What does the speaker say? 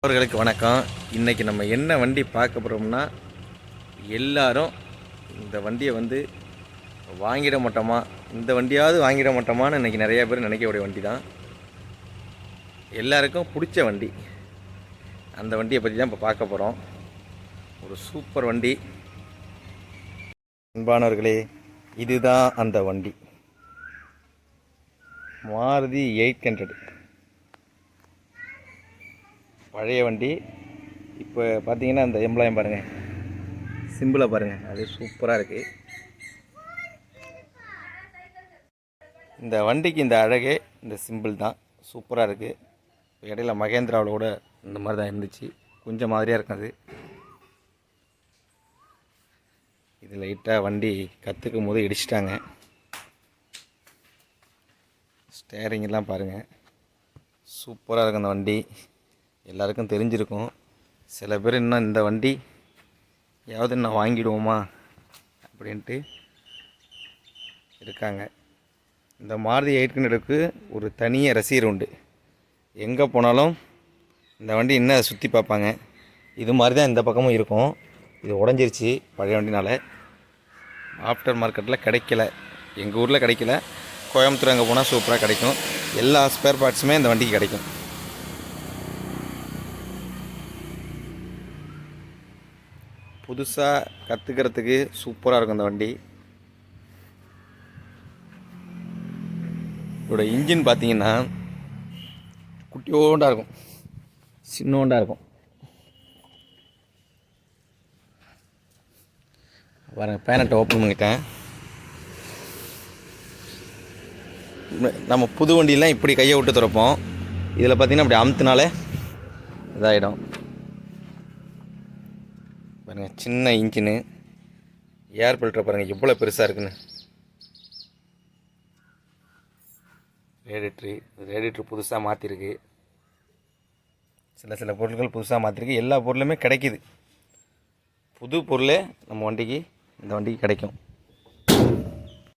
அவர்களுக்கு வணக்கம். இன்றைக்கி நம்ம என்ன வண்டி பார்க்க போகிறோம்னா, எல்லாரும் இந்த வண்டியை வாங்கிட மாட்டோமா, இந்த வண்டியாவது வாங்கிட மாட்டோமான்னு இன்றைக்கி நிறைய பேர் நினைக்கக்கூடிய வண்டி தான். எல்லாருக்கும் பிடிச்ச வண்டி. அந்த வண்டியை பற்றி தான் இப்போ பார்க்க போகிறோம். ஒரு சூப்பர் வண்டி. அன்பானவர்களே, இதுதான் அந்த வண்டி. மாருதி 800. பழைய வண்டி. இப்போ பார்த்தீங்கன்னா அந்த எம்ப்ளாயம் பாருங்கள், சிம்பிளை பாருங்கள், அது சூப்பராக இருக்குது. இந்த வண்டிக்கு இந்த அழகே இந்த சிம்பிள் தான். சூப்பராக இருக்குது. இடையில மகேந்திராவில் கூட இந்த மாதிரி தான் இருந்துச்சு, கொஞ்சம் மாதிரியாக இருக்காது. இது லைட்டாக வண்டி கற்றுக்கும் போது இடிச்சிட்டாங்க. ஸ்டேரிங்கெல்லாம் பாருங்கள், சூப்பராக இருக்கும் அந்த வண்டி. எல்லாருக்கும் தெரிஞ்சிருக்கும். சில பேர் இன்னும் இந்த வண்டி யாவது இன்னும் வாங்கிடுவோமா அப்படின்ட்டு இருக்காங்க. இந்த மாருதி 800க்கு ஒரு தனியாக ரசிகர் உண்டு. எங்கே போனாலும் இந்த வண்டி இன்னும் சுற்றி பார்ப்பாங்க. இது மாதிரி தான் இந்த பக்கமும் இருக்கும். இது உடஞ்சிருச்சு பழைய வண்டினால். ஆஃப்டர் மார்க்கெட்டில் கிடைக்கல, எங்கள் ஊரில் கிடைக்கல. கோயம்புத்தூர் அங்கே போனால் சூப்பராக கிடைக்கும். எல்லா ஸ்பேர் பார்ட்ஸுமே இந்த வண்டிக்கு கிடைக்கும். புதுசாக கற்றுக்கிறதுக்கு சூப்பராக இருக்கும் இந்த வண்டி. இதோட இன்ஜின் பார்த்தீங்கன்னா குட்டியோண்டாக இருக்கும், சின்னோண்டாக இருக்கும். பாருங்கள், பேனட்டை ஓப்பன் பண்ணிட்டேன். நம்ம புது வண்டியெலாம் இப்படி கையை விட்டு திறப்போம். இதில் பார்த்திங்கன்னா அப்படி அமுத்துனாலே இதாகிடும். பாருங்கள், சின்ன இன்ஜினு. ஏர் ஃபில்டரை பாருங்கள் எவ்வளோ பெருசாக இருக்குன்னு. ரேடியேட்ரு புதுசாக மாற்றிருக்கு. சில பொருட்கள் புதுசாக மாற்றிருக்கு. எல்லா பொருளுமே கிடைக்கிது. புது பொருளே நம்ம வண்டிக்கு, இந்த வண்டிக்கு கிடைக்கும்.